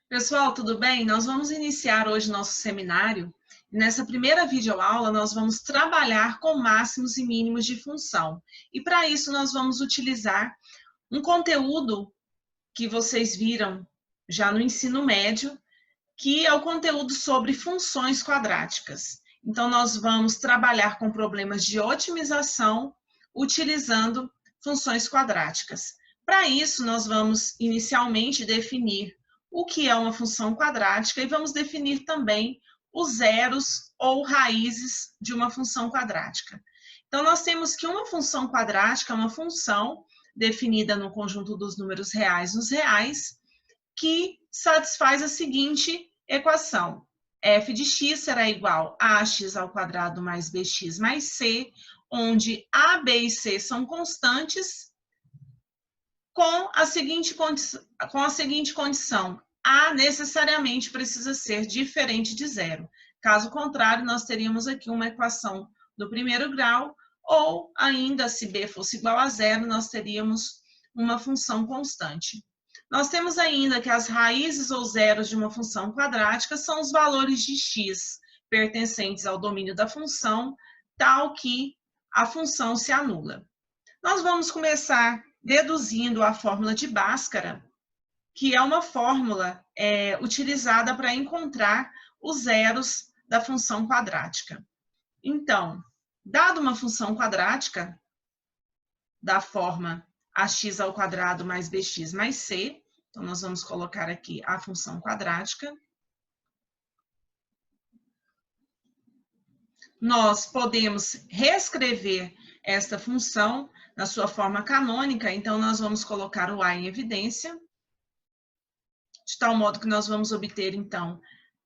Pessoal, tudo bem? Nós vamos iniciar hoje nosso seminário. Nessa primeira videoaula, nós vamos trabalhar com máximos e mínimos de função. E para isso, nós vamos utilizar um conteúdo que vocês viram já no ensino médio, que é o conteúdo sobre funções quadráticas. Então, nós vamos trabalhar com problemas de otimização utilizando funções quadráticas. Para isso, nós vamos inicialmente definir o que é uma função quadrática e vamos definir também os zeros ou raízes de uma função quadrática. Então, nós temos que uma função quadrática é uma função definida no conjunto dos números reais nos reais, que satisfaz a seguinte equação. F de x será igual a ax ao quadrado mais bx mais c, onde a, b e c são constantes, com a seguinte condição: A necessariamente precisa ser diferente de zero. Caso contrário, nós teríamos aqui uma equação do primeiro grau, ou ainda, se b fosse igual a zero, nós teríamos uma função constante. Nós temos ainda que as raízes ou zeros de uma função quadrática são os valores de x pertencentes ao domínio da função, tal que a função se anula. Nós vamos começar deduzindo a fórmula de Bhaskara, que é uma fórmula utilizada para encontrar os zeros da função quadrática. Então, dado uma função quadrática da forma ax ao quadrado mais bx mais c, então nós vamos colocar aqui a função quadrática, nós podemos reescrever esta função na sua forma canônica, então nós vamos colocar o a em evidência, de tal modo que nós vamos obter, então,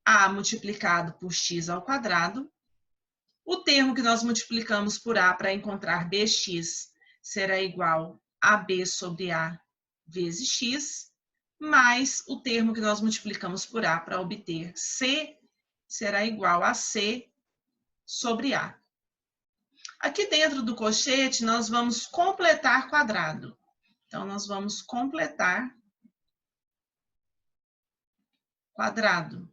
a multiplicado por x ao quadrado. O termo que nós multiplicamos por a para encontrar bx será igual a b sobre a vezes x, mais o termo que nós multiplicamos por a para obter c será igual a c sobre a. Aqui dentro do colchete, nós vamos completar quadrado. Então, nós vamos completar quadrado.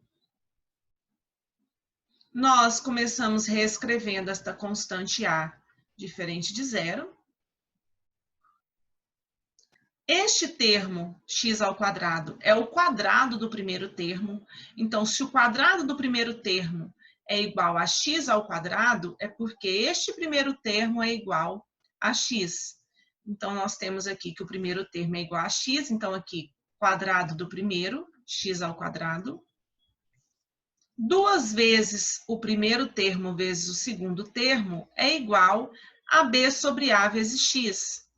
Nós começamos reescrevendo esta constante a diferente de zero. Este termo, x ao quadrado, é o quadrado do primeiro termo. Então, se o quadrado do primeiro termo é igual a x ao quadrado, é porque este primeiro termo é igual a x. Então, nós temos aqui que o primeiro termo é igual a x, então aqui, quadrado do primeiro, x ao quadrado. 2 vezes o primeiro termo vezes o segundo termo é igual a b sobre a vezes x.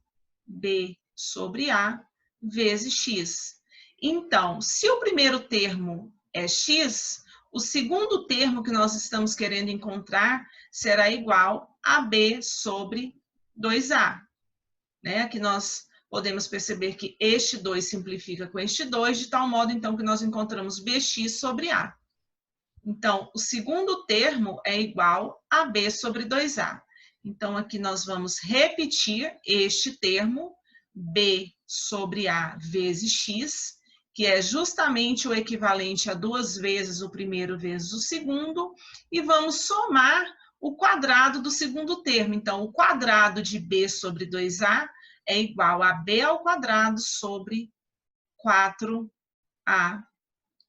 b sobre a vezes x. Então, se o primeiro termo é x, o segundo termo que nós estamos querendo encontrar será igual a b sobre 2a. Aqui nós podemos perceber que este 2 simplifica com este 2, de tal modo, então, que nós encontramos bx sobre a. Então, o segundo termo é igual a b sobre 2a. Então, aqui nós vamos repetir este termo, b sobre a vezes x, que é justamente o equivalente a 2 vezes o primeiro vezes o segundo, e vamos somar o quadrado do segundo termo. Então, o quadrado de b sobre 2a é igual a b ao quadrado sobre 4a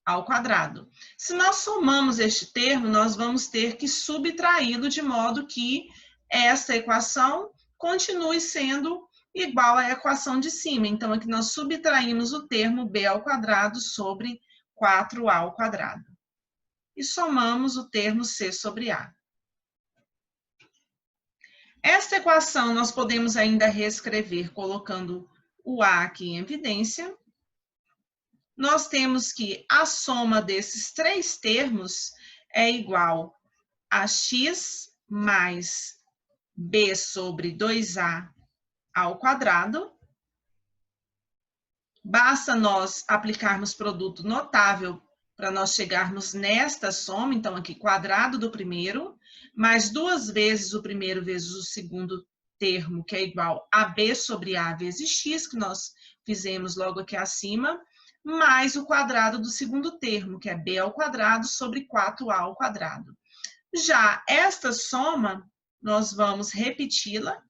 ao quadrado. Se nós somamos este termo, nós vamos ter que subtraí-lo de modo que esta equação continue sendo igual à equação de cima. Então, aqui nós subtraímos o termo b ao quadrado sobre 4a ao quadrado. E somamos o termo c sobre a. Esta equação nós podemos ainda reescrever colocando o a aqui em evidência. Nós temos que a soma desses 3 termos é igual a x mais b sobre 2a ao quadrado. Basta nós aplicarmos produto notável para nós chegarmos nesta soma. Então, aqui, quadrado do primeiro, mais 2 vezes o primeiro vezes o segundo termo, que é igual a b sobre a vezes x, que nós fizemos logo aqui acima, mais o quadrado do segundo termo, que é b ao quadrado sobre 4a ao quadrado. Já esta soma, nós vamos repeti-la.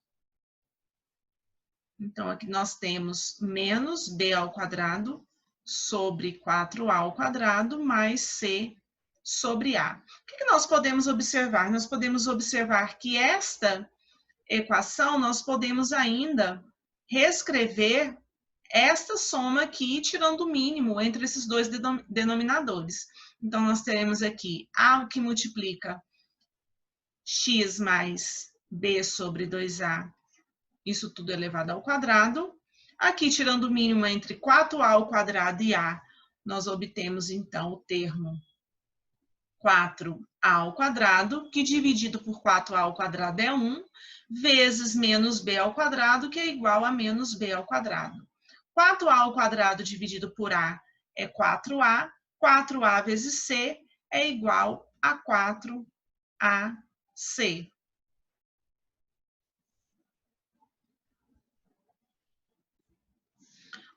Então, aqui nós temos menos b ao quadrado sobre 4a ao quadrado mais c sobre a. O que nós podemos observar? Nós podemos observar que esta equação, nós podemos ainda reescrever esta soma aqui, tirando o mínimo entre esses dois denominadores. Então, nós teremos aqui a que multiplica x mais b sobre 2a, isso tudo elevado ao quadrado. Aqui, tirando o mínimo entre 4a ao quadrado e a, nós obtemos, então, o termo 4a ao quadrado, que dividido por 4a ao quadrado é 1, vezes menos b ao quadrado, que é igual a menos b ao quadrado. 4a ao quadrado dividido por a é 4a, 4a vezes c é igual a 4ac.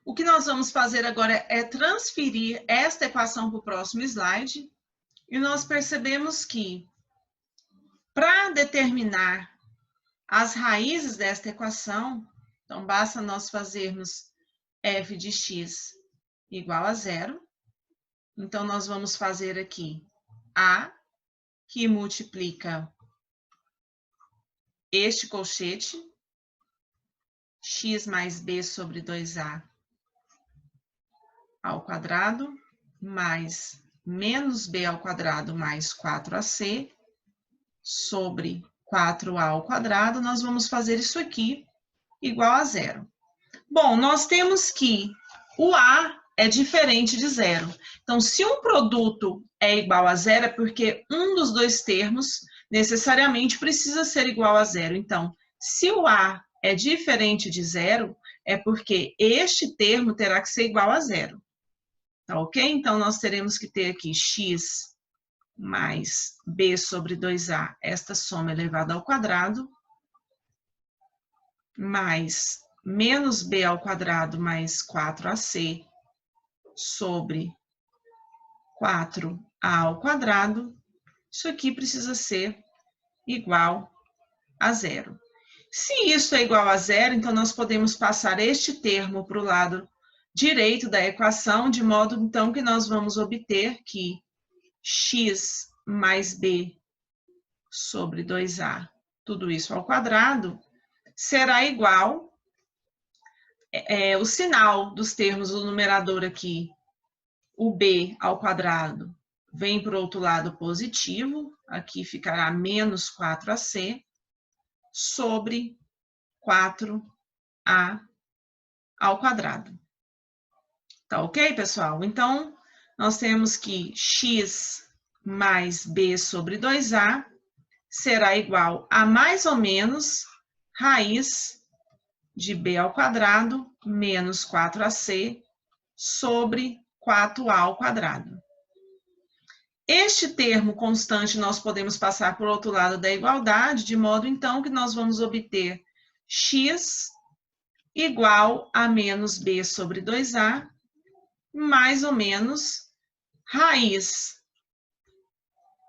O que nós vamos fazer agora é transferir esta equação para o próximo slide. E nós percebemos que, para determinar as raízes desta equação, então basta nós fazermos f de x igual a 0. Então, nós vamos fazer aqui a, que multiplica este colchete, x mais b sobre 2a ao quadrado, mais menos b ao quadrado mais 4ac, sobre 4a ao quadrado, nós vamos fazer isso aqui igual a 0. Bom, nós temos que o a é diferente de 0. Então, se um produto é igual a 0, é porque um dos dois termos necessariamente precisa ser igual a 0. Então, se o a é diferente de 0, é porque este termo terá que ser igual a 0. Tá ok? Então, nós teremos que ter aqui x mais b sobre 2a, esta soma elevada ao quadrado, mais menos b ao quadrado mais 4ac sobre 4a ao quadrado. Isso aqui precisa ser igual a 0. Se isso é igual a 0, então nós podemos passar este termo para o lado direito da equação, de modo então que nós vamos obter que x mais b sobre 2a, tudo isso ao quadrado, será igual, o sinal dos termos do numerador aqui, o b ao quadrado, vem para o outro lado positivo, aqui ficará menos 4ac, sobre 4a ao quadrado. Tá ok, pessoal? Então, nós temos que x mais b sobre 2a será igual a mais ou menos raiz de b ao quadrado menos 4ac sobre 4a ao quadrado. Este termo constante nós podemos passar por outro lado da igualdade, de modo então que nós vamos obter x igual a menos b sobre 2a, mais ou menos raiz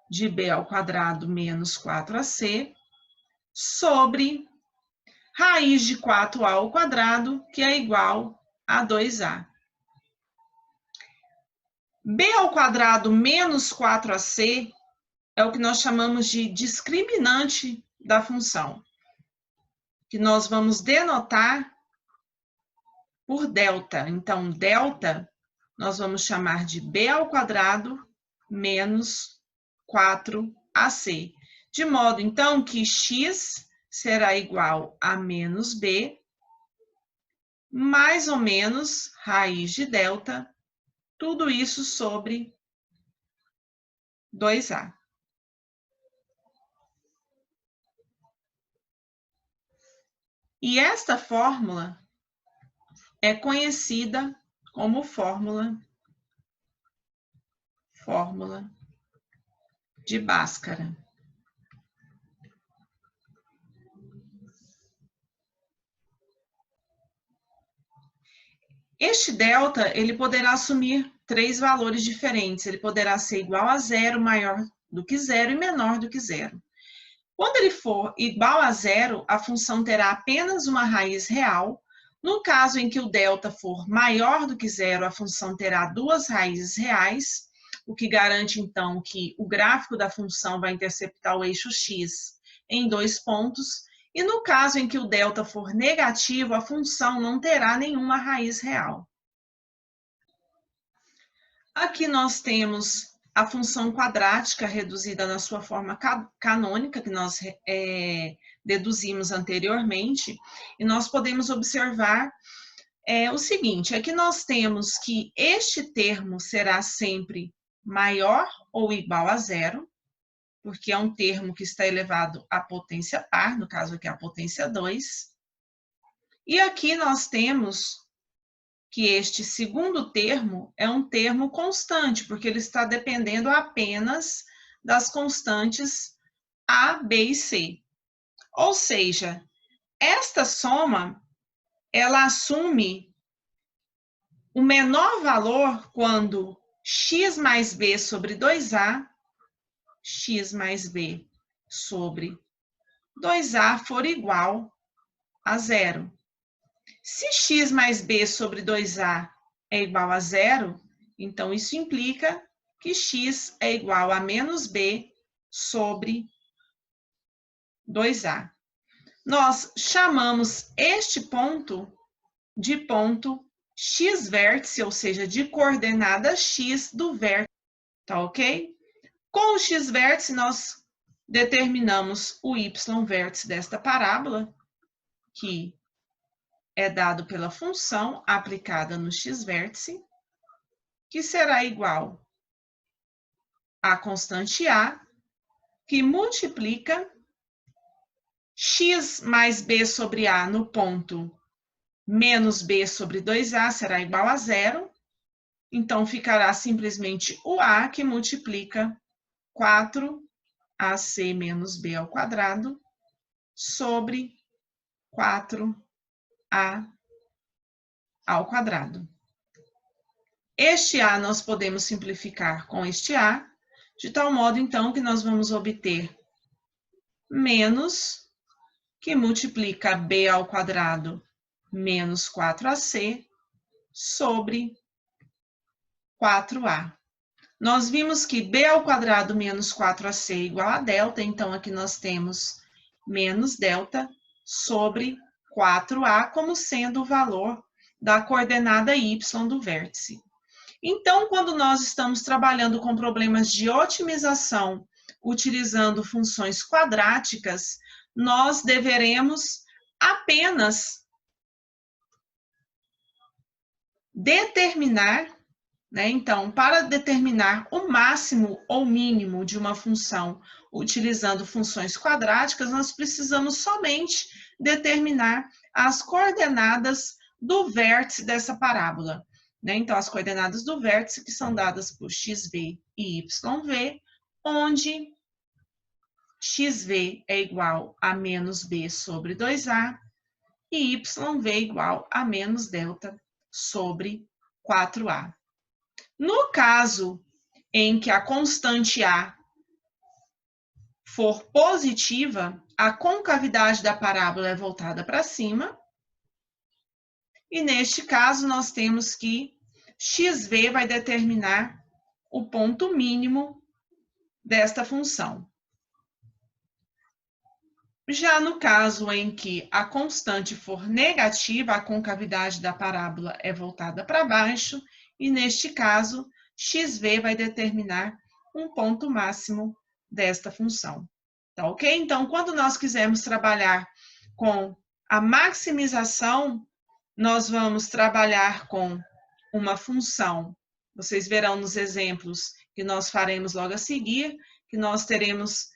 de b ao quadrado menos 4ac sobre raiz de 4a ao quadrado, que é igual a 2a. b ao quadrado menos 4ac é o que nós chamamos de discriminante da função, que nós vamos denotar por delta. Então, delta nós vamos chamar de b ao quadrado menos 4ac. De modo, então, que x será igual a menos b, mais ou menos raiz de delta, tudo isso sobre 2a. E esta fórmula é conhecida como fórmula fórmula de Bhaskara. Este delta, ele poderá assumir 3 valores diferentes. Ele poderá ser igual a 0, maior do que 0 e menor do que 0. Quando ele for igual a 0, a função terá apenas uma raiz real. No caso em que o delta for maior do que 0, a função terá 2 raízes reais, o que garante, então, que o gráfico da função vai interceptar o eixo x em 2 pontos. E no caso em que o delta for negativo, a função não terá nenhuma raiz real. Aqui nós temos a função quadrática reduzida na sua forma canônica, que nós deduzimos anteriormente, e nós podemos observar o seguinte, aqui nós temos que este termo será sempre maior ou igual a 0, porque é um termo que está elevado à potência par, no caso aqui a potência 2. E aqui nós temos que este segundo termo é um termo constante, porque ele está dependendo apenas das constantes A, B e C. Ou seja, esta soma, ela assume o menor valor quando x mais b sobre 2a, x mais b sobre 2a for igual a 0. Se x mais b sobre 2a é igual a 0, então isso implica que x é igual a menos b sobre 2a. Nós chamamos este ponto de ponto x-vértice, ou seja, de coordenada x do vértice, tá ok? Com o x-vértice, nós determinamos o y-vértice desta parábola, que é dado pela função aplicada no x-vértice, que será igual à constante A, que multiplica x mais b sobre A no ponto menos b sobre 2a será igual a 0. Então, ficará simplesmente o A, que multiplica 4ac menos b ao quadrado sobre 4a ao quadrado. Este A nós podemos simplificar com este A, de tal modo, então, que nós vamos obter menos, que multiplica b ao quadrado menos 4ac sobre 4a. Nós vimos que b ao quadrado menos 4ac é igual a delta, então aqui nós temos menos delta sobre 4a como sendo o valor da coordenada y do vértice. Então, quando nós estamos trabalhando com problemas de otimização utilizando funções quadráticas, nós deveremos apenas determinar, né? Então, para determinar o máximo ou mínimo de uma função utilizando funções quadráticas, nós precisamos somente determinar as coordenadas do vértice dessa parábola, né? Então, as coordenadas do vértice que são dadas por xv e yv, onde xv é igual a menos b sobre 2a e yv é igual a menos delta sobre 4a. No caso em que a constante A for positiva, a concavidade da parábola é voltada para cima. E neste caso, nós temos que xv vai determinar o ponto mínimo desta função. Já no caso em que a constante for negativa, a concavidade da parábola é voltada para baixo, e neste caso, xv vai determinar um ponto máximo desta função. Tá ok? Então, quando nós quisermos trabalhar com a maximização, nós vamos trabalhar com uma função. Vocês verão nos exemplos que nós faremos logo a seguir, que nós teremos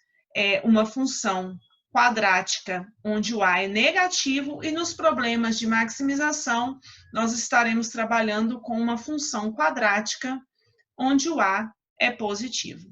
uma função quadrática, onde o A é negativo, e nos problemas de maximização, nós estaremos trabalhando com uma função quadrática, onde o A é positivo.